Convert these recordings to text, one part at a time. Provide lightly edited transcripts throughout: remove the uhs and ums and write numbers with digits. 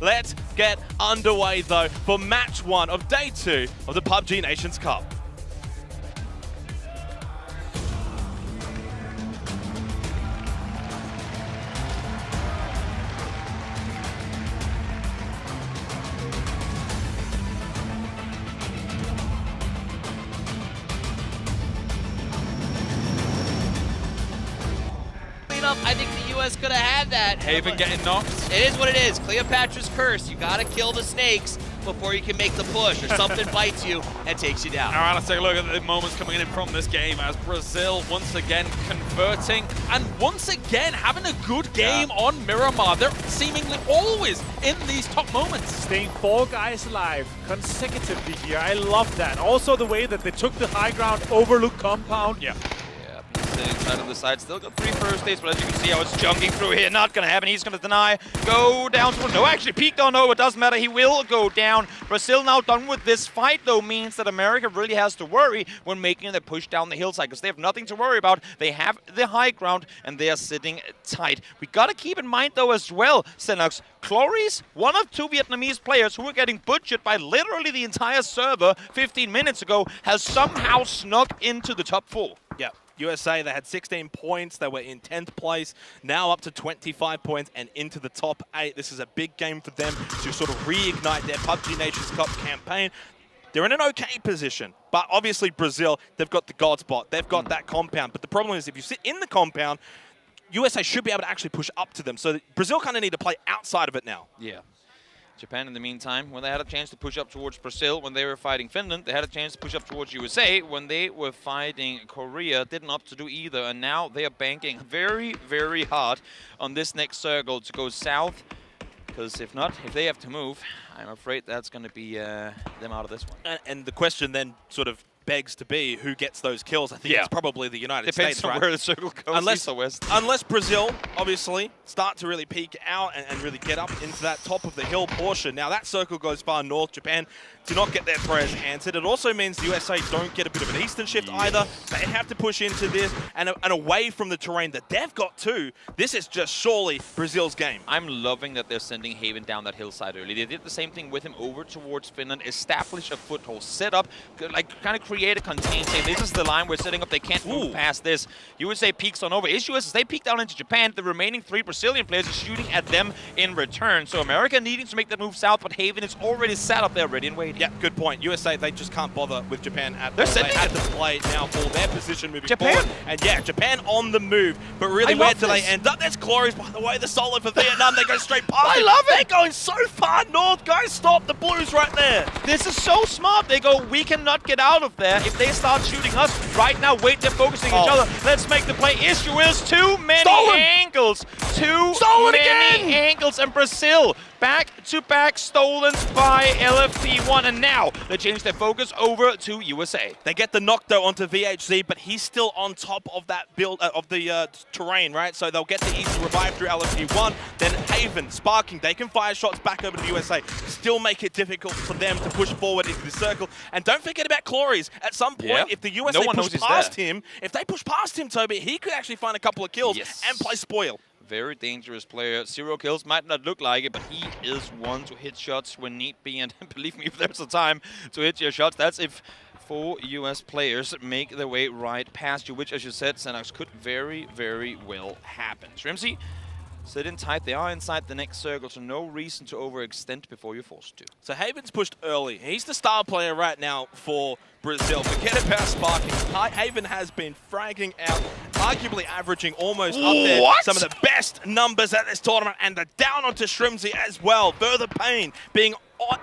Let's get underway though for match 1 of day 2 of the PUBG Nations Cup. I think the US could have had that. Haven getting knocked. It is what it is. Cleopatra's curse. You gotta kill the snakes before you can make the push, or something bites you and takes you down. All right, let's take a look at the moments coming in from this game as Brazil once again converting and once again having a good game on Miramar. They're seemingly always in these top moments. Staying 4 guys alive consecutively here. I love that. Also the way that they took the high ground, overlooked compound. Yeah. Inside on the side, still got 3 first days, but as you can see how it's junking through here, not gonna happen. He's gonna deny, go down. No, actually, peeked on. No, it doesn't matter. He will go down. Brazil now done with this fight, though, means that America really has to worry when making the push down the hillside, because they have nothing to worry about. They have the high ground, and they are sitting tight. We gotta keep in mind, though, as well, Xenox, Cloris, one of 2 Vietnamese players who were getting butchered by literally the entire server 15 minutes ago, has somehow snuck into the top 4. Yeah. USA, they had 16 points. They were in 10th place, now up to 25 points and into the top 8. This is a big game for them to sort of reignite their PUBG Nations Cup campaign. They're in an okay position, but obviously Brazil, they've got the God spot. They've got that compound. But the problem is if you sit in the compound, USA should be able to actually push up to them. So Brazil kind of need to play outside of it now. Yeah. Japan, in the meantime, when they had a chance to push up towards Brazil, when they were fighting Finland, they had a chance to push up towards USA. When they were fighting Korea, didn't opt to do either. And now they are banking very, very hard on this next circle to go south. Because if not, if they have to move, I'm afraid that's going to be them out of this one. And the question then sort of begs to be who gets those kills. I think it's probably the United States, on right? where the circle goes, Unless Brazil, obviously, start to really peek out and really get up into that top of the hill portion. Now that circle goes far north. Japan do not get their prayers answered. It also means the USA don't get a bit of an eastern shift either. They have to push into this and away from the terrain that they've got too. This is just surely Brazil's game. I'm loving that they're sending Haven down that hillside early. They did the same thing with him over towards Finland, establish a foothold, set up, like kind of create a contain. Say this is the line we're setting up. They can't move past this. USA peeks on over. Issue is they peek down into Japan. The remaining 3 Brazilian players are shooting at them in return. So America needing to make that move south, but Haven is already sat up there ready and waiting. Yeah, good point. USA, they just can't bother with Japan at all. They had to play now for their position moving forward. And yeah, Japan on the move. But really, where do they end up? There's Cloris, by the way, the solo for Vietnam. They go straight past. I love it. They're going so far north. Guys, stop. The Blues right there. This is so smart. They go, we cannot get out of there. If they start shooting us right now, wait, they're focusing each other. Let's make the play. Issue is too many angles. Too many angles. And Brazil back-to-back stolen by LFP1, and now they change their focus over to USA. They get the knock though onto VHZ, but he's still on top of that build of the terrain, right? So they'll get the easy revive through LFP1. Then Haven, Sparking, they can fire shots back over to the USA. Still make it difficult for them to push forward into the circle. And don't forget about Cloris. At some point, if the USA push past him, if they push past him, Toby, he could actually find a couple of kills and play spoil. Very dangerous player. 0 kills, might not look like it, but he is one to hit shots when need be. And believe me, if there's a time to hit your shots, that's if 4 US players make their way right past you, which, as you said, Xenox, could very, very well happen. Shrimsy, sitting tight. They are inside the next circle, so no reason to overextend before you're forced to. So Haven's pushed early. He's the star player right now for Brazil. Forget about Sparking. Haven has been fragging out, arguably averaging almost up there some of the best numbers at this tournament, and they're down onto Shrimsy as well. Further pain being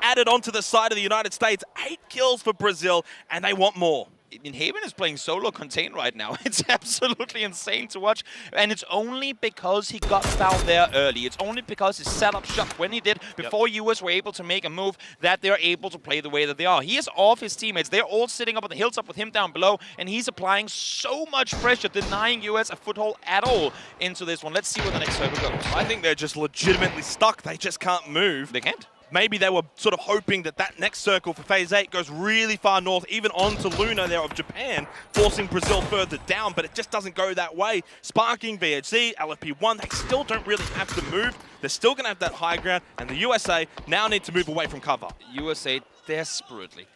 added onto the side of the United States. 8 kills for Brazil, and they want more. Haven is playing solo contain right now. It's absolutely insane to watch. And it's only because he got down there early. It's only because he set up shop when he did before US were able to make a move that they're able to play the way that they are. He is off his teammates. They're all sitting up on the hilltop with him down below, and he's applying so much pressure, denying US a foothold at all into this one. Let's see where the next circle goes. I think they're just legitimately stuck. They just can't move. They can't. maybe they were sort of hoping that that next circle for Phase 8 goes really far north, even onto Luna there of Japan, forcing Brazil further down, but it just doesn't go that way. Sparking, VHC, LFP1, they still don't really have to move. They're still going to have that high ground, and the USA now need to move away from cover. USA desperately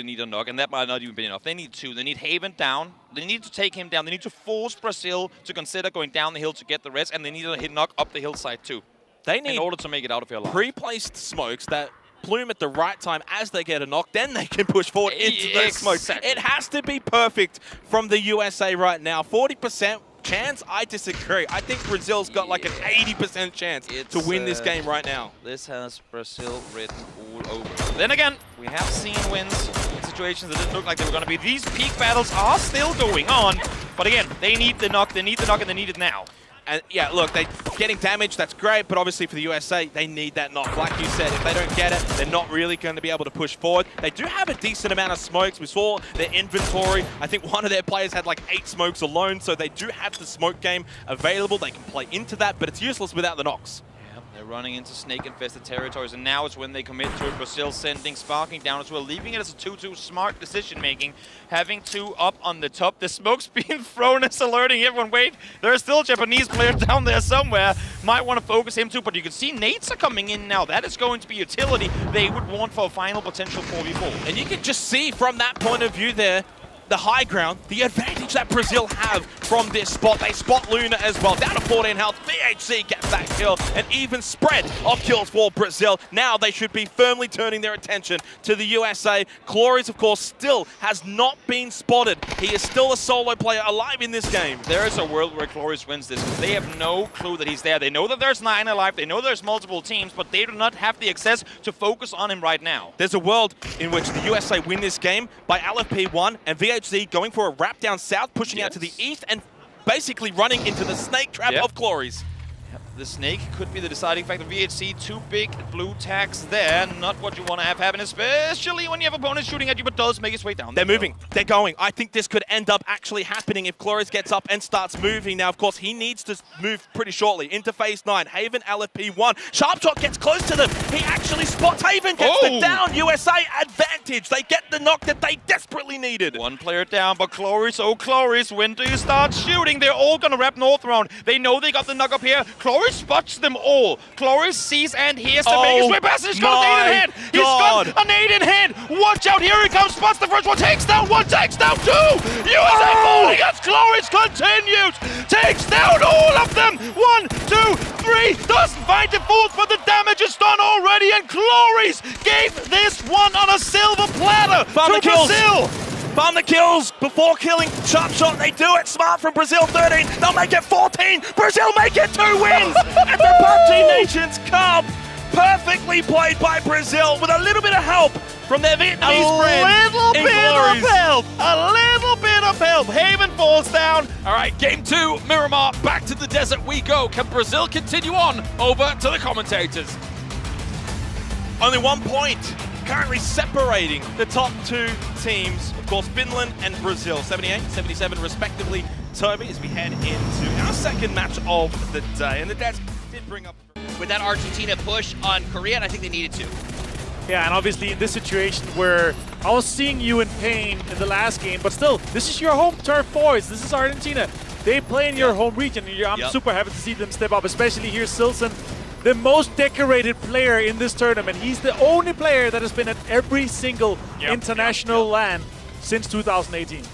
need a knock, and that might not even be enough. They need two. They need Haven down. They need to take him down. They need to force Brazil to consider going down the hill to get the rest, and they need to hit knock up the hillside too. They need in order to make it out of here alive. Pre-placed smokes that plume at the right time as they get a knock, then they can push forward into those smokes. It has to be perfect from the USA right now. 40% chance? I disagree. I think Brazil's got like an 80% chance to win this game right now. This has Brazil written all over. Then again, we have seen wins in situations that didn't look like they were going to be. These peak battles are still going on, but again, they need the knock, and they need it now. And yeah, look, they're getting damage, that's great, but obviously for the USA, they need that knock. Like you said, if they don't get it, they're not really going to be able to push forward. They do have a decent amount of smokes. We saw their inventory. I think one of their players had like 8 smokes alone, so they do have the smoke game available. They can play into that, but it's useless without the knocks. They're running into snake-infested territories, and now is when they commit to it. Brazil sending Sparking down as well, leaving it as a 2-2 smart decision-making. Having 2 up on the top. The smoke's being thrown as alerting everyone. Wait, there are still Japanese players down there somewhere. Might want to focus him too, but you can see nates are coming in now. That is going to be utility they would want for a final potential 4v4. And you can just see from that point of view there, the high ground, the advantage that Brazil have from this spot. They spot Luna as well, down to 14 health. VHC gets that kill, an even spread of kills for Brazil. Now they should be firmly turning their attention to the USA. Cloris, of course, still has not been spotted. He is still a solo player alive in this game. There is a world where Cloris wins this. They have no clue that he's there. They know that there's 9 alive. They know there's multiple teams, but they do not have the access to focus on him right now. There's a world in which the USA win this game by LFP1 and VHC going for a wrap down south, pushing out to the east, and basically running into the snake trap of Cloris. The snake could be the deciding factor. VHC, 2 big blue tags there. Not what you want to have happen, especially when you have opponents shooting at you, but does make its way down. They're moving. They're going. I think this could end up actually happening if Cloris gets up and starts moving. Now, of course, he needs to move pretty shortly into Phase 9. Haven, LFP1. Sharpshot gets close to them. He actually spots Haven, gets the down. USA advantage. They get the knock that they desperately needed. 1 player down, but Cloris, oh Cloris, when do you start shooting? They're all going to wrap north round. They know they got the knock up here. Cloris spots them all. Cloris sees and hears to make his way past. He's got a nade in hand. He's got a nade in hand. Watch out. Here he comes. Spots the first one. Takes down 1. Takes down 2. USA falling as Cloris continues. Takes down all of them. 1, 2, 3. Doesn't find the 4th, but the damage is done already. And Cloris gave this one on a silver platter to Brazil. Farm the kills before killing Sharpshot. They do it. Smart from Brazil, 13. They'll make it 14. Brazil make it 2 wins at the PUBG Nations Cup. Perfectly played by Brazil with a little bit of help from their Vietnamese friends. A little bit of help. Haven falls down. All right, game 2, Miramar, back to the desert we go. Can Brazil continue on? Over to the commentators. Only 1 point currently separating the top 2 teams. Of course, Finland and Brazil, 78, 77 respectively. Toby, as we head into our second match of the day. And the Dads did bring up with that Argentina push on Korea, and I think they needed to. Yeah, and obviously in this situation where I was seeing you in pain in the last game, but still, this is your home turf, boys. This is Argentina. They play in your home region, and I'm super happy to see them step up, especially here, Silson, the most decorated player in this tournament. He's the only player that has been at every single international LAN since 2018.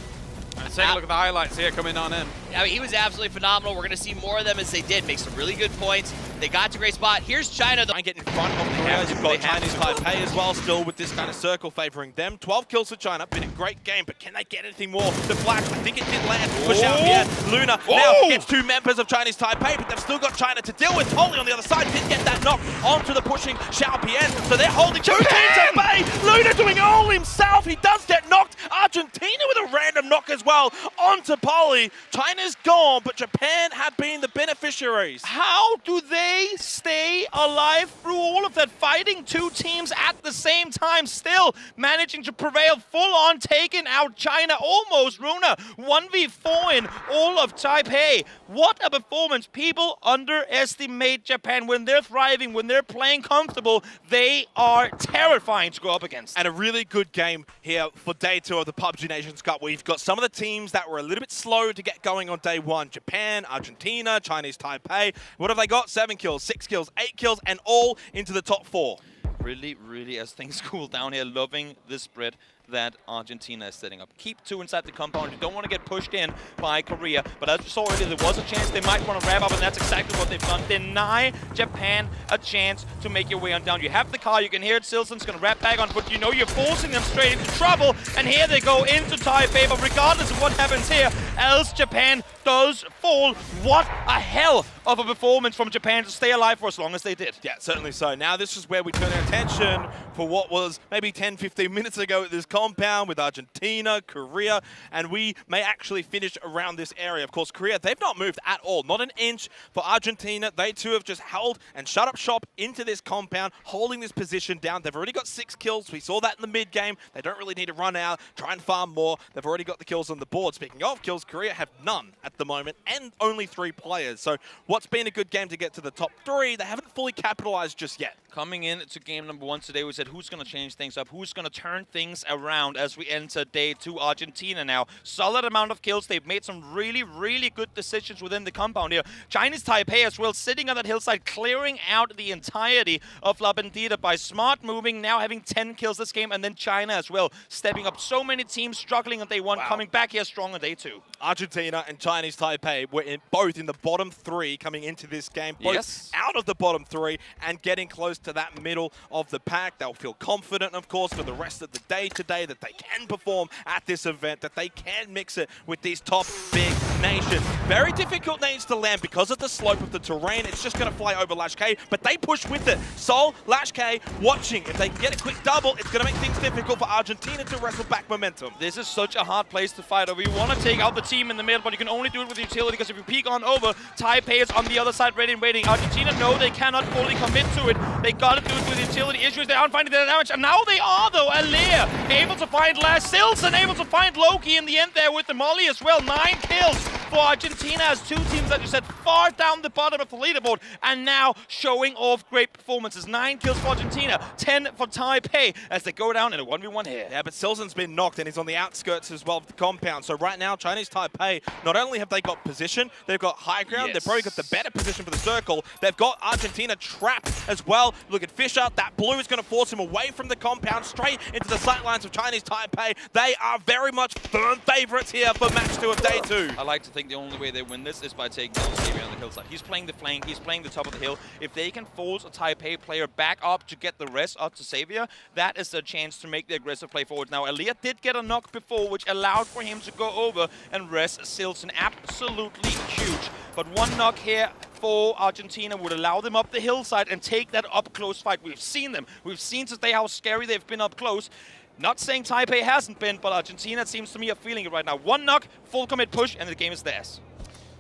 Let's take a look at the highlights here coming on in. I mean, he was absolutely phenomenal. We're going to see more of them as they did. Make some really good points. They got to a great spot. Here's China. Try and get in front of the Koreans. You've got Chinese Taipei as well, still with this kind of circle favoring them. 12 kills for China. Been a great game, but can they get anything more? The flash, I think it did land. Push out here. Luna now gets 2 members of Chinese Taipei, but they've still got China to deal with. Holly on the other side did get that knock onto the pushing Xiaopian. So they're holding 2 teams at bay. Luna doing it all himself. He does get knocked. Argentina with a random knock as well onto Polly. China's is gone, but Japan have been the beneficiaries. How do they stay alive through all of that fighting? Two teams at the same time, still managing to prevail, full on taking out China, almost Runa, 1v4 in all of Taipei. What a performance. People underestimate Japan. When they're thriving, when they're playing comfortable, they are terrifying to go up against. And a really good game here for day 2 of the PUBG Nations Cup. We've got some of the teams that were a little bit slow to get going on day 1. Japan, Argentina, Chinese Taipei. What have they got? 7 kills, 6 kills, 8 kills, and all into the top 4. Really, as things cool down here, loving the spread that Argentina is setting up. Keep 2 inside the compound. You don't want to get pushed in by Korea. But as we saw earlier, there was a chance they might want to wrap up, and that's exactly what they've done. Deny Japan a chance to make your way on down. You have the car. You can hear it. Silson's going to wrap back on foot. You know you're forcing them straight into trouble. And here they go into Taipei. But regardless of what happens here, else Japan does fall. What a hell of a performance from Japan to stay alive for as long as they did. Yeah, certainly so. Now this is where we turn our attention for what was maybe 10, 15 minutes ago at this compound with Argentina, Korea, and we may actually finish around this area. Of course, Korea, they've not moved at all. Not an inch for Argentina. They too have just held and shut up shop into this compound, holding this position down. They've already got 6 kills. We saw that in the mid game. They don't really need to run out, try and farm more. They've already got the kills on the board. Speaking of kills, Korea have none at the moment and only 3 players. So what's been a good game to get to the top 3, they haven't fully capitalized just yet. Coming into game number 1 today, we said who's going to change things up, who's going to turn things around as we enter day 2. Argentina now. Solid amount of kills. They've made some really good decisions within the compound here. Chinese Taipei as well, sitting on that hillside, clearing out the entirety of La Bandita by smart moving, now having 10 kills this game, and then China as well, stepping up. So many teams struggling on day 1, coming back here strong on day 2. Argentina and Chinese Taipei were both in the bottom 3 coming into this game, both out of the bottom 3 and getting close to that middle of the pack. They'll feel confident, of course, for the rest of the day today that they can perform at this event, that they can mix it with these top big nations. Very difficult names to land because of the slope of the terrain. It's just going to fly over Lash K, but they push with it. Sol, Lash K, watching. If they can get a quick double, it's going to make things difficult for Argentina to wrestle back momentum. This is such a hard place to fight over. You want to take out the team in the middle, but you can only do it with utility, because if you peek on over, Taipei is on the other side ready and waiting. Argentina know they cannot fully commit to it. They got to do it with utility issues. They aren't finding their damage, and now they are, though. Alir able to find Lash. Silson able to find Loki in the end there with the Molly as well. 9 kills for Argentina as 2 teams that you said far down the bottom of the leaderboard, and now showing off great performances. 9 kills for Argentina, 10 for Taipei as they go down in a 1v1 here. Yeah, but Silson's been knocked and he's on the outskirts as well of the compound. So right now, Chinese Taipei, not only have they got position, they've got high ground, they've probably got the better position for the circle. They've got Argentina trapped as well. Look at Fischer, that blue is going to force him away from the compound, straight into the sightlines of Chinese Taipei. They are very much firm favorites here for match 2 of day 2. I like to think the only way they win this is by taking down Xavier on the hillside. He's playing the flank, he's playing the top of the hill. If they can force a Taipei player back up to get the rest up to Xavier, that is a chance to make the aggressive play forward. Now, Alia did get a knock before, which allowed for him to go over and rest Silson. Absolutely huge. But 1 knock here for Argentina would allow them up the hillside and take that up-close fight. We've seen them. We've seen today how scary they've been up close. Not saying Taipei hasn't been, but Argentina, it seems to me, are feeling it right now. 1 knock, full commit push, and the game is theirs.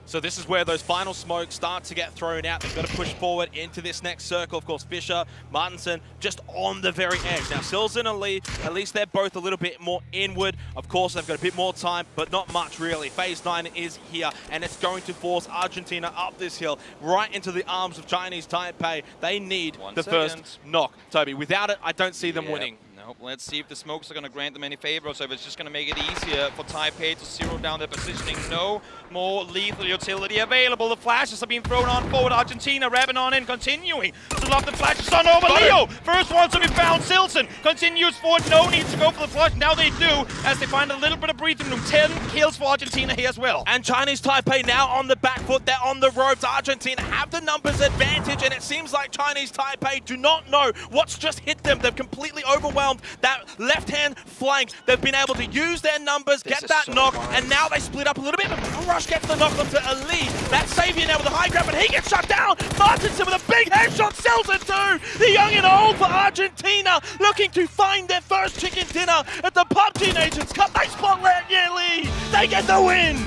So this is where those final smokes start to get thrown out. They've got to push forward into this next circle. Of course, Fischer, Martinson, just on the very edge. Now, Silson and Lee, at least they're both a little bit more inward. Of course, they've got a bit more time, but not much, really. Phase 9 is here, and it's going to force Argentina up this hill, right into the arms of Chinese Taipei. They need the first knock, Toby. Without it, I don't see them winning. Nope. Let's see if the smokes are going to grant them any favor, so if it's just going to make it easier for Taipei to zero down their positioning. No more lethal utility available. The flashes are being thrown on forward. Argentina rabbing on in, continuing to lob the flashes on over Leo. First one to be found. Silson continues forward. No need to go for the flush. Now they do, as they find a little bit of breathing room. 10 kills for Argentina here as well. And Chinese Taipei now on the back foot. They're on the ropes. Argentina have the numbers advantage, and it seems like Chinese Taipei do not know what's just hit them. They've completely overwhelmed that left-hand flank. They've been able to use their numbers, get that knock, and now they split up a little bit. Rush gets the knock onto Ali. That's Xavier now with a high grab, but he gets shut down. Martinson with a big headshot sells it too. The young and old for Argentina, looking to find their first chicken dinner at the PUBG Nations Cup. They spotlight nearly. They get the win.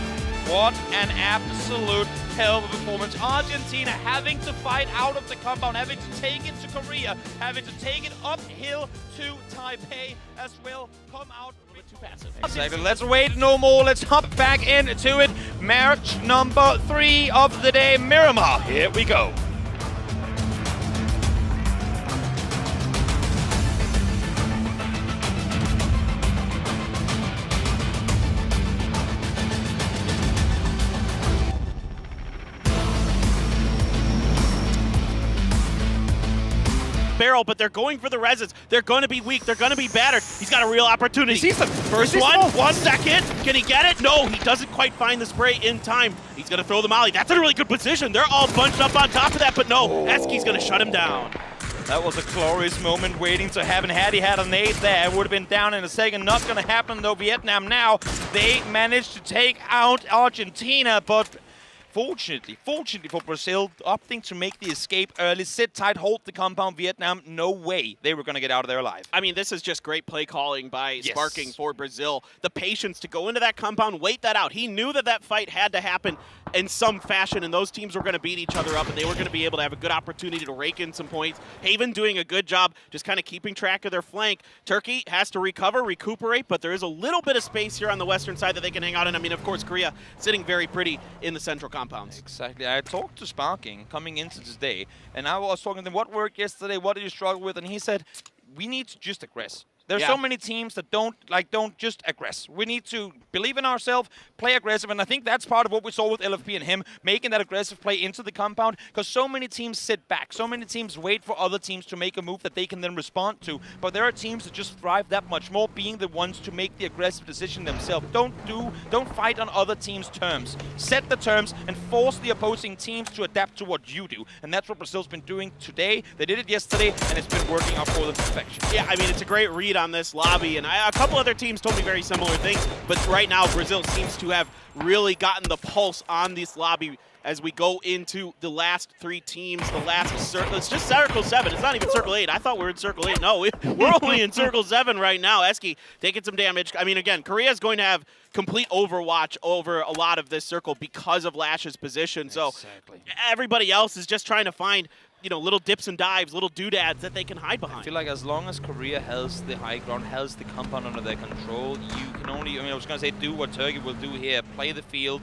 What an absolute hell of a performance. Argentina having to fight out of the compound, having to take it to Korea, having to take it uphill to Taipei as well. Come out a bit too passive. Exactly. Let's wait no more. Let's hop back into it. Match number 3 of the day, Miramar. Here we go. Barrel, but they're going for the reses. They're going to be weak. They're going to be battered. He's got a real opportunity. He sees the first one. 1 second. Can he get it? No, he doesn't quite find the spray in time. He's going to throw the molly. That's a really good position. They're all bunched up on top of that, but no, Eski's going to shut him down. That was a glorious moment waiting to happen. Had he had a nade there, it would have been down in a second. Not going to happen though. Vietnam now, they managed to take out Argentina, but fortunately for Brazil, opting to make the escape early, sit tight, hold the compound. Vietnam, no way they were going to get out of there alive. I mean, this is just great play calling by Sparking for Brazil. The patience to go into that compound, wait that out. He knew that that fight had to happen in some fashion, and those teams were going to beat each other up, and they were going to be able to have a good opportunity to rake in some points. Haven doing a good job just kind of keeping track of their flank. Turkey has to recuperate, but there is a little bit of space here on the western side that they can hang out in. I mean, of course, Korea sitting very pretty in the central compounds. Exactly. I talked to Sparking coming into this day, and I was talking to him, what worked yesterday, what did you struggle with? And he said, we need to just aggress. There's so many teams that don't just aggress. We need to believe in ourselves, play aggressive, and I think that's part of what we saw with LFP and him, making that aggressive play into the compound, because so many teams sit back. So many teams wait for other teams to make a move that they can then respond to, but there are teams that just thrive that much more, being the ones to make the aggressive decision themselves. Don't fight on other teams' terms. Set the terms and force the opposing teams to adapt to what you do, and that's what Brazil's been doing today. They did it yesterday, and it's been working out for them to perfection. Yeah, I mean, it's a great read on this lobby, and a couple other teams told me very similar things, but right now Brazil seems to have really gotten the pulse on this lobby as we go into the last 3 teams, the last circle. It's just Circle 7. It's not even Circle 8. I thought we were in Circle 8. No, we're only in Circle 7 right now. Eski taking some damage. I mean, again, Korea is going to have complete overwatch over a lot of this circle because of Lash's position. So everybody else is just trying to find, you know, little dips and dives, little doodads that they can hide behind. I feel like as long as Korea has the high ground, has the compound under their control, you can only, I mean, I was going to say do what Turkey will do here, play the field,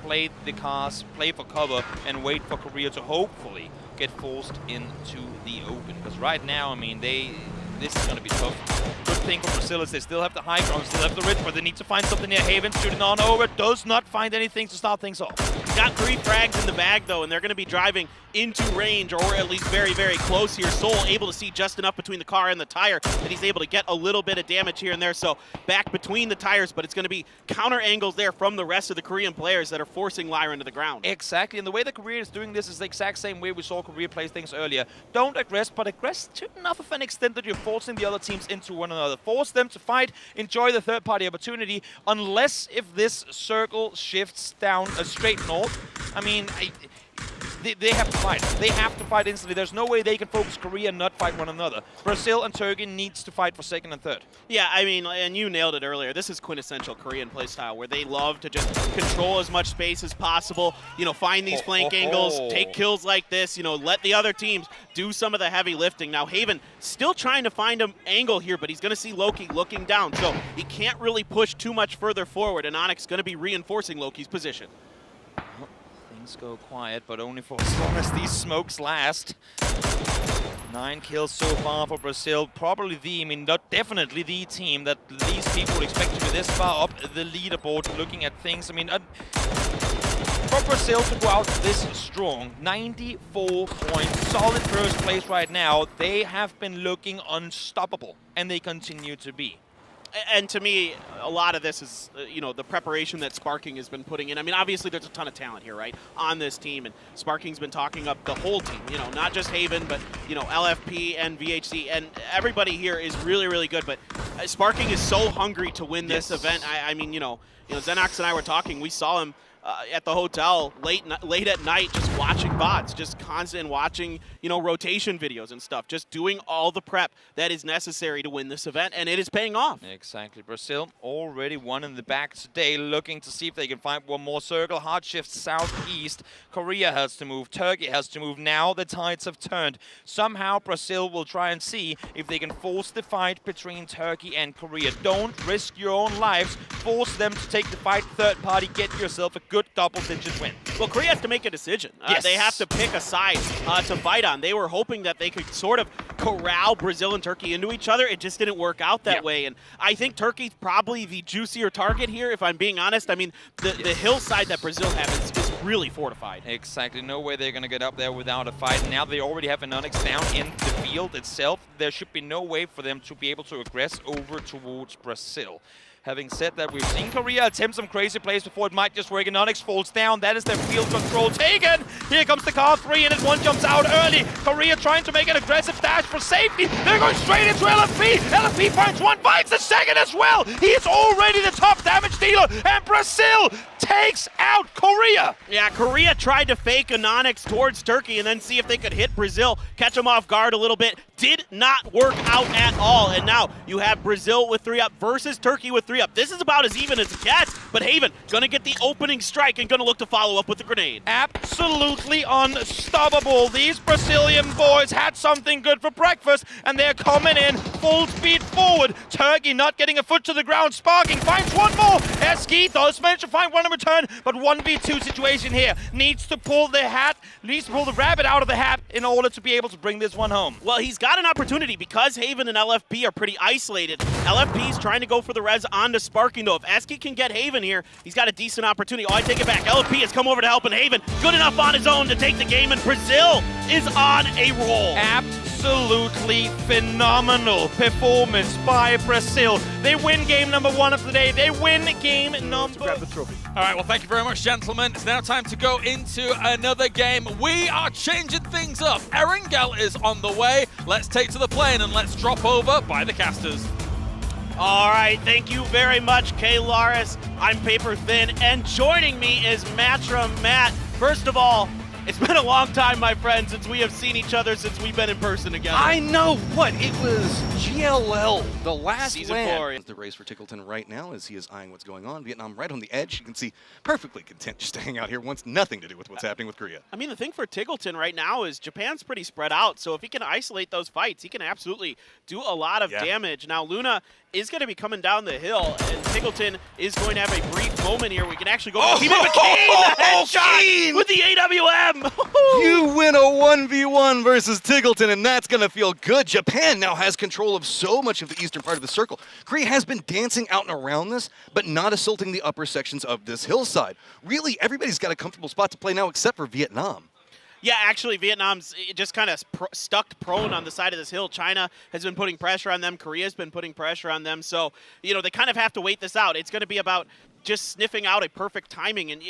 play the cars, play for cover, and wait for Korea to hopefully get forced into the open. Because right now, I mean, this is going to be tough. Good thing for Brazil is they still have the high ground, still have the ridge, but they need to find something near Haven. Shooting on over, does not find anything to start things off. Got 3 frags in the bag, though, and they're going to be driving into range, or at least very, very close here. Soul able to see just enough between the car and the tire that he's able to get a little bit of damage here and there. So back between the tires, but it's going to be counter angles there from the rest of the Korean players that are forcing Lyra into the ground. Exactly, and the way that Korea is doing this is the exact same way we saw Korea play things earlier. Don't aggress, but aggress to enough of an extent that you're forcing the other teams into one another. Force them to fight, enjoy the third-party opportunity, unless if this circle shifts down a straight north. I mean, they have to fight. They have to fight instantly. There's no way they can focus Korea and not fight one another. Brazil and Turkey needs to fight for second and third. Yeah, I mean, and you nailed it earlier. This is quintessential Korean playstyle, where they love to just control as much space as possible, you know, find these flank angles, take kills like this, you know, let the other teams do some of the heavy lifting. Now, Haven still trying to find an angle here, but he's going to see Loki looking down, so he can't really push too much further forward, and Onyx going to be reinforcing Loki's position. Things go quiet, but only for as long as these smokes last. 9 kills so far for Brazil. Probably the, I mean, not definitely the team that these people would expect to be this far up the leaderboard looking at things. I mean, for Brazil to go out this strong, 94 points, solid first place right now. They have been looking unstoppable, and they continue to be. And to me, a lot of this is, you know, the preparation that Sparking has been putting in. I mean, obviously there's a ton of talent here, right, on this team, and Sparking's been talking up the whole team, you know, not just Haven, but, you know, LFP and VHC, and everybody here is really, really good, but Sparking is so hungry to win this event. I mean, you know, Xenox and I were talking, we saw him at the hotel late at night, just watching bots, just constant watching, rotation videos and stuff, just doing all the prep that is necessary to win this event, and it is paying off. Exactly. Brazil already one in the back today, looking to see if they can find one more circle. Hard shift southeast. Korea has to move. Turkey has to move. Now the tides have turned. Somehow Brazil will try and see if they can force the fight between Turkey and Korea. Don't risk your own lives. Force them to take the fight third party. Get yourself a good double-digit win. Well, Korea has to make a decision. Yes. They have to pick a side to fight on. They were hoping that they could sort of corral Brazil and Turkey into each other. It just didn't work out that way. And I think Turkey's probably the juicier target here, if I'm being honest. I mean, the hillside that Brazil has is really fortified. Exactly. No way they're going to get up there without a fight. Now they already have an Onyx down in the field itself. There should be no way for them to be able to aggress over towards Brazil. Having said that, we've seen Korea attempt some crazy plays before it might just work, and Onyx falls down. That is their field control taken. Here comes the car 3, and one jumps out early. Korea trying to make an aggressive dash for safety. They're going straight into LFP. LFP finds one, finds the second as well. He is already the top damage dealer, and Brazil takes out Korea. Yeah, Korea tried to fake an Onyx towards Turkey and then see if they could hit Brazil, catch them off guard a little bit. Did not work out at all. And now you have Brazil with 3 up versus Turkey with 3 up. This is about as even as it gets, but Haven gonna get the opening strike and gonna look to follow up with the grenade. Absolutely unstoppable. These Brazilian boys had something good for breakfast, and they're coming in full speed forward. Turkey not getting a foot to the ground. Sparking finds one more. Eski does manage to find one in return, but 1v2 situation here. Needs to pull the rabbit out of the hat in order to be able to bring this one home. Well, he's got an opportunity because Haven and LFP are pretty isolated. LFP's trying to go for the res onto Sparking, though. If Eski can get Haven here, he's got a decent opportunity. Oh, I take it back. LFP has come over to help, and Haven good enough on his own to take the game, and Brazil is on a roll. Absolutely phenomenal performance by Brazil. They win game number 1 of the day. They win game number... Grab the trophy. All right, well, thank you very much, gentlemen. It's now time to go into another game. We are changing things up. Erangel is on the way. Let's take to the plane and let's drop over by the casters. All right, thank you very much, Kay Laris. I'm Paper Thin, and joining me is Matchroom Matt. First of all, it's been a long time, my friend, since we have seen each other since we've been in person together. I know what it was. GLL, the last Season land. 4. The race for Tickleton right now as he is eyeing what's going on. Vietnam right on the edge. You can see perfectly content just to hang out here. Wants nothing to do with what's happening with Korea. I mean, the thing for Tickleton right now is Japan's pretty spread out, so if he can isolate those fights, he can absolutely do a lot of damage. Now, Luna is going to be coming down the hill, and Tickleton is going to have a brief moment here. We can actually go for the headshot with the AWM. You win a 1v1 versus Tickleton, and that's going to feel good. Japan now has control of so much of the eastern part of the circle. Korea has been dancing out and around this, but not assaulting the upper sections of this hillside. Really, everybody's got a comfortable spot to play now except for Vietnam. Yeah, actually, Vietnam's just kind of stuck prone on the side of this hill. China has been putting pressure on them. Korea's been putting pressure on them. So, they kind of have to wait this out. It's going to be about just sniffing out a perfect timing. And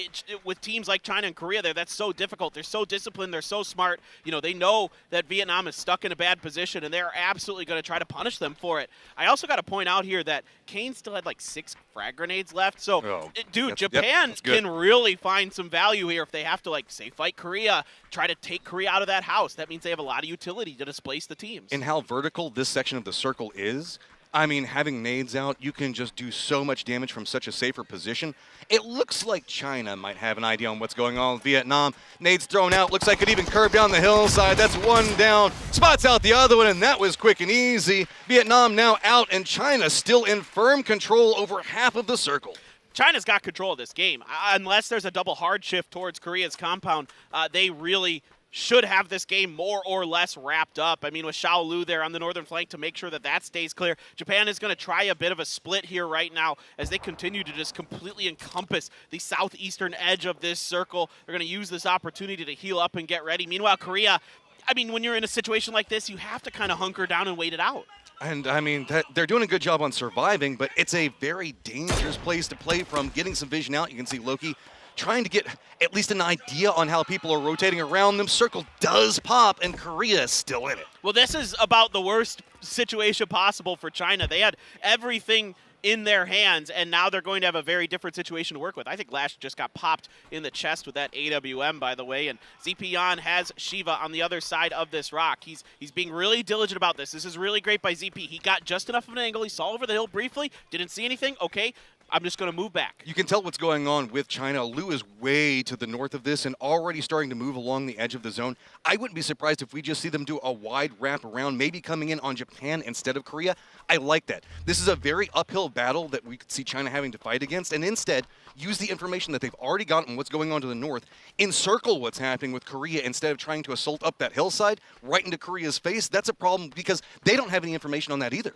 with teams like China and Korea there, that's so difficult. They're so disciplined. They're so smart. They know that Vietnam is stuck in a bad position, and they're absolutely going to try to punish them for it. I also got to point out here that Kane still had like 6 frag grenades left. So, Japan can really find some value here if they have to, say, fight Korea, try to take Korea out of that house. That means they have a lot of utility to displace the teams. And how vertical this section of the circle is, I mean, having nades out, you can just do so much damage from such a safer position. It looks like China might have an idea on what's going on with Vietnam. Nades thrown out, looks like it even curved down the hillside. That's one down, spots out the other one, and that was quick and easy. Vietnam now out, and China still in firm control over half of the circle. China's got control of this game. Unless there's a double hard shift towards Korea's compound, they really should have this game more or less wrapped up. I mean, with Xiao Lu there on the northern flank to make sure that that stays clear. Japan is going to try a bit of a split here right now as they continue to just completely encompass the southeastern edge of this circle. They're going to use this opportunity to heal up and get ready. Meanwhile, Korea, I mean, when you're in a situation like this, you have to kind of hunker down and wait it out. And, I mean, they're doing a good job on surviving, but it's a very dangerous place to play from. Getting some vision out, you can see Loki trying to get at least an idea on how people are rotating around them. Circle does pop, and Korea is still in it. Well, this is about the worst situation possible for China. They had everything in their hands, and now they're going to have a very different situation to work with. I think Lash just got popped in the chest with that AWM, by the way, and ZP has Shiva on the other side of this rock. He's being really diligent about this. This is really great by ZP. He got just enough of an angle. He saw over the hill briefly, didn't see anything. Okay, I'm just going to move back. You can tell what's going on with China. Lu is way to the north of this and already starting to move along the edge of the zone. I wouldn't be surprised if we just see them do a wide wrap around, maybe coming in on Japan instead of Korea. I like that. This is a very uphill battle that we could see China having to fight against, and instead use the information that they've already gotten what's going on to the north, encircle what's happening with Korea instead of trying to assault up that hillside right into Korea's face. That's a problem because they don't have any information on that either.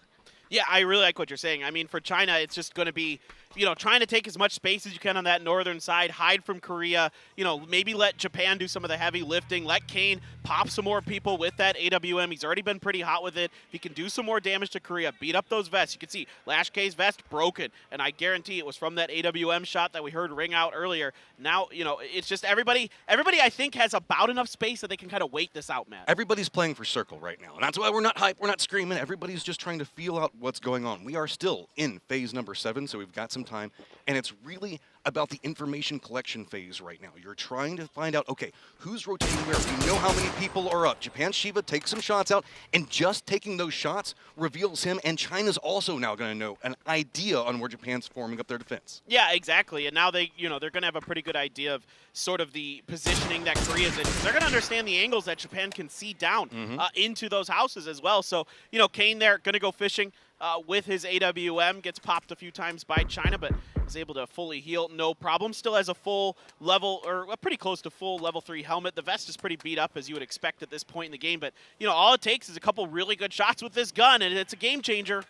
Yeah, I really like what you're saying. I mean, for China, it's just going to be, trying to take as much space as you can on that northern side, hide from Korea, maybe let Japan do some of the heavy lifting, let Kane pop some more people with that AWM. He's already been pretty hot with it. If he can do some more damage to Korea, beat up those vests. You can see Lash K's vest broken, and I guarantee it was from that AWM shot that we heard ring out earlier. Now, it's just everybody I think has about enough space that they can kind of wait this out, Matt. Everybody's playing for Circle right now, and that's why we're not hyped, we're not screaming. Everybody's just trying to feel out what's going on. We are still in phase number 7, so we've got some time, and it's really about the information collection phase right now. You're trying to find out, okay, who's rotating where? We know how many people are up. Japan's Shiva takes some shots out, and just taking those shots reveals him, and China's also now going to know an idea on where Japan's forming up their defense. Yeah, exactly. And now they're going to have a pretty good idea of sort of the positioning that Korea's in. They're going to understand the angles that Japan can see down into those houses as well. So, Kane there going to go fishing with his AWM, gets popped a few times by China, but is able to fully heal, no problem. Still has a full level, or pretty close to full level 3 helmet. The vest is pretty beat up, as you would expect at this point in the game, but all it takes is a couple really good shots with this gun, and it's a game changer.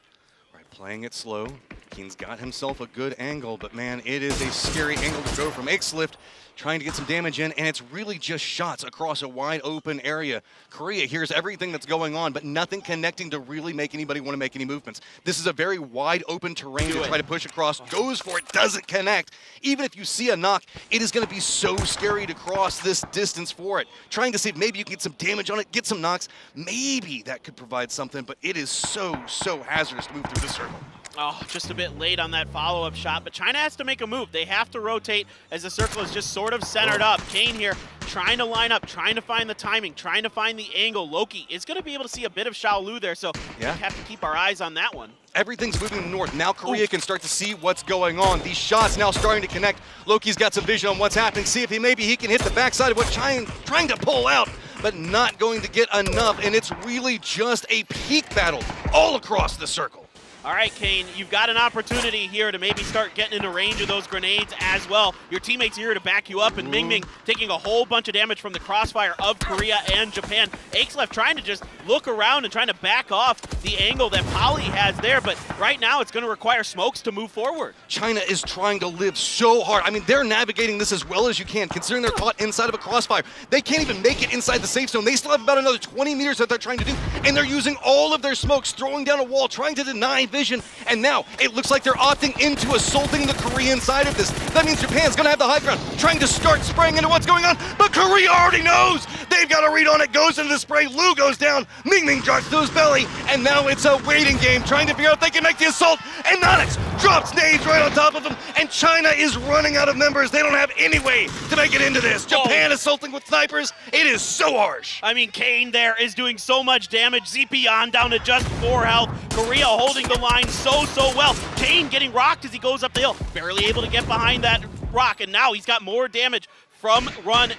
Right, playing it slow. Kane's got himself a good angle, but man, it is a scary angle to go from Ixlift, trying to get some damage in, and it's really just shots across a wide open area. Korea hears everything that's going on, but nothing connecting to really make anybody want to make any movements. This is a very wide open terrain to try to push across. Goes for it, doesn't connect. Even if you see a knock, it is going to be so scary to cross this distance for it. Trying to see if maybe you can get some damage on it, get some knocks. Maybe that could provide something, but it is so hazardous to move through this circle. Oh, just a bit late on that follow-up shot, but China has to make a move. They have to rotate as the circle is just sort of centered up. Kane here trying to line up, trying to find the timing, trying to find the angle. Loki is going to be able to see a bit of Xiaolu there, so we have to keep our eyes on that one. Everything's moving north. Now Korea can start to see what's going on. These shots now starting to connect. Loki's got some vision on what's happening. See if maybe he can hit the backside of what trying to pull out, but not going to get enough, and it's really just a peak battle all across the circle. All right, Kane, you've got an opportunity here to maybe start getting into range of those grenades as well. Your teammates are here to back you up, and Ming taking a whole bunch of damage from the crossfire of Korea and Japan. Ixlift trying to just look around and trying to back off the angle that Poly has there, but right now it's going to require smokes to move forward. China is trying to live so hard. I mean, they're navigating this as well as you can, considering they're caught inside of a crossfire. They can't even make it inside the safe zone. They still have about another 20 meters that they're trying to do, and they're using all of their smokes, throwing down a wall, trying to deny vision, and now it looks like they're opting into assaulting the Korean side of this. That means Japan's gonna have the high ground, trying to start spraying into what's going on, but Korea already knows! They've got a read on it, goes into the spray, Lu goes down, Ming drops to his belly, and now it's a waiting game, trying to figure out if they can make the assault, and Nonix drops nades right on top of them, and China is running out of members. They don't have any way to make it into this. Japan assaulting with snipers, it is so harsh. I mean, Kane there is doing so much damage. ZP down to just 4 health. Korea holding the line so well. Kane getting rocked as he goes up the hill, barely able to get behind that rock, and now he's got more damage from Luna.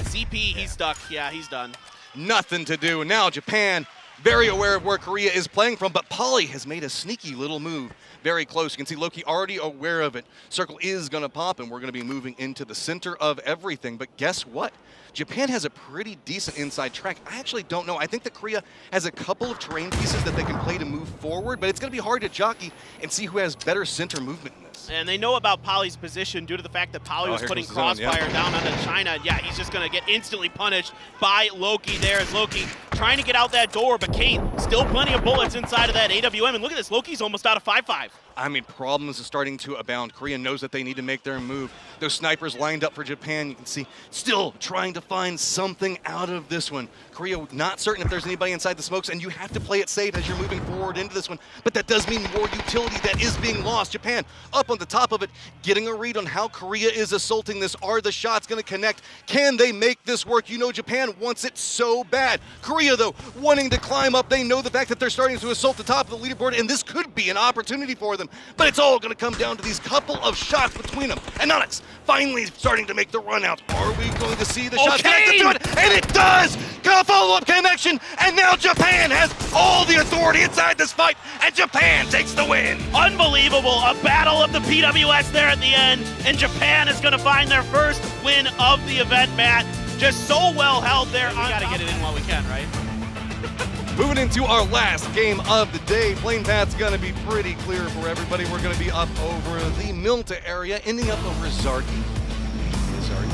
ZP, he's stuck. Yeah, he's done. Nothing to do. Now Japan, very aware of where Korea is playing from, but Poly has made a sneaky little move very close. You can see Loki already aware of it. Circle is going to pop, and we're going to be moving into the center of everything, but guess what? Japan has a pretty decent inside track. I actually don't know. I think that Korea has a couple of terrain pieces that they can play to move forward, but it's going to be hard to jockey and see who has better center movement in this. And they know about Poly's position due to the fact that Poly was putting Crossfire down onto China. Yeah, he's just going to get instantly punished by Loki there as Loki trying to get out that door, but Kane, still plenty of bullets inside of that AWM. And look at this, Loki's almost out of 5-5. I mean, problems are starting to abound. Korea knows that they need to make their move. Those snipers lined up for Japan, you can see, still trying to find something out of this one. Korea not certain if there's anybody inside the smokes, and you have to play it safe as you're moving forward into this one. But that does mean more utility that is being lost. Japan up on the top of it, getting a read on how Korea is assaulting this. Are the shots going to connect? Can they make this work? You know Japan wants it so bad. Korea, though, wanting to climb up. They know the fact that they're starting to assault the top of the leaderboard, and this could be an opportunity for them. But it's all going to come down to these couple of shots between them. And Onyx finally starting to make the run out. Are we going to see the shots connected to it? And it does! Follow-up connection, and now Japan has all the authority inside this fight, and Japan takes the win. Unbelievable. A battle of the PWS there at the end, and Japan is going to find their first win of the event, Matt. Just so well held there. We got to get it in while we can, right? Moving into our last game of the day, plane path's going to be pretty clear for everybody. We're going to be up over the Milta area, ending up over Zarki.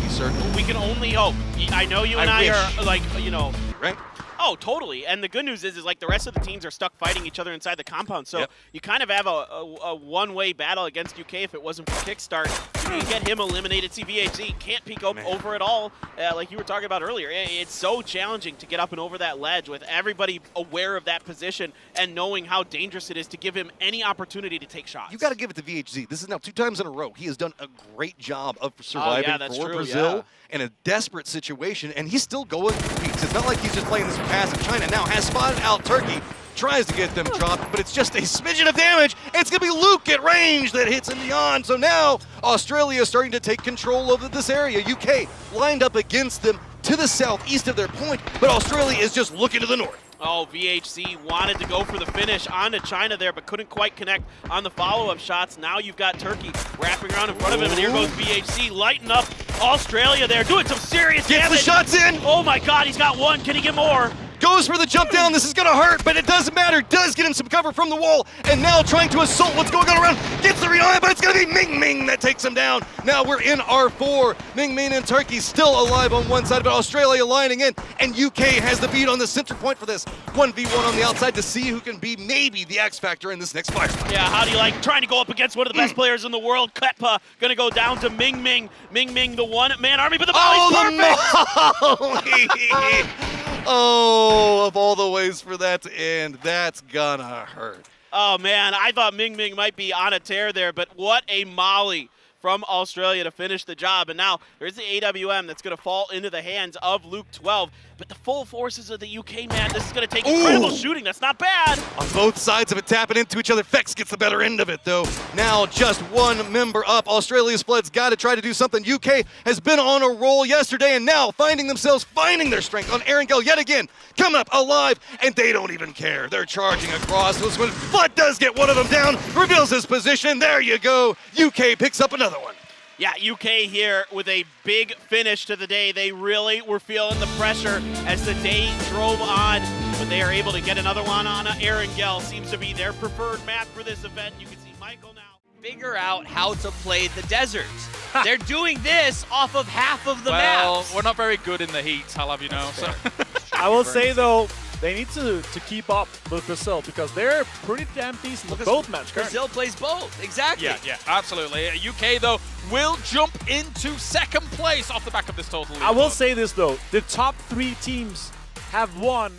Circle. We can only hope. I know you and I are like, you know. Right? Oh, totally. And the good news is like the rest of the teams are stuck fighting each other inside the compound. So you kind of have a one-way battle against UK if it wasn't for Kickstart. You get him eliminated. CVHC can't peek over at all. Like you were talking about earlier, it's so challenging to get up and over that ledge with everybody aware of that position and knowing how dangerous it is to give him any opportunity to take shots. You got to give it to VHZ. This is now 2 times in a row. He has done a great job of surviving for Brazil in a desperate situation, and he's still going for peaks. It's not like he's just playing this passive. China now has spotted out Turkey, tries to get them dropped, but it's just a smidgen of damage. It's going to be Luke at range that hits him beyond. So now Australia is starting to take control over this area. UK lined up against them to the southeast of their point, but Australia is just looking to the north. Oh, VHC wanted to go for the finish onto China there, but couldn't quite connect on the follow-up shots. Now you've got Turkey wrapping around in front of him, and here goes VHC lighting up Australia there, doing some serious damage. Gets the shots in. Oh my God, he's got one. Can he get more? Goes for the jump down. This is going to hurt, but it doesn't matter. Does get him some cover from the wall, and now trying to assault what's going on around. Gets the read on it, but it's going to be Ming Ming that takes him down. Now we're in R4. Ming Ming and Turkey still alive on one side, but Australia lining in, and UK has the beat on the center point for this. 1v1 on the outside to see who can be maybe the X factor in this next fight. Yeah, how do you like trying to go up against one of the best players in the world? Keppa going to go down to Ming Ming. Ming Ming, the one-man army, but the volley's perfect. Oh, of all the ways for that to end, that's gonna hurt. Oh man, I thought Ming Ming might be on a tear there, but what a molly from Australia to finish the job. And now there's the AWM that's going to fall into the hands of Luke 12. But the full forces of the UK, man, this is going to take incredible shooting. That's not bad. On both sides of it, tapping into each other. Fex gets the better end of it, though. Now just one member up. Australia's Flood's got to try to do something. UK has been on a roll yesterday, and now finding their strength on Erangel yet again. Coming up alive, and they don't even care. They're charging across. This one, Flood does get one of them down, reveals his position. There you go. UK picks up another one. Yeah, UK here with a big finish to the day. They really were feeling the pressure as the day drove on, but they are able to get another one on Erangel. Seems to be their preferred map for this event. You can see Michael now. Figure out how to play the deserts. They're doing this off of half of the well, maps. We're not very good in the heat, I'll have you know. So. I will say, though, they need to keep up with Brazil because they're pretty damn decent with both maps. Brazil plays both, exactly. Yeah, absolutely. UK, though, will jump into second place off the back of this total lead. I will say this, though. The top 3 teams have won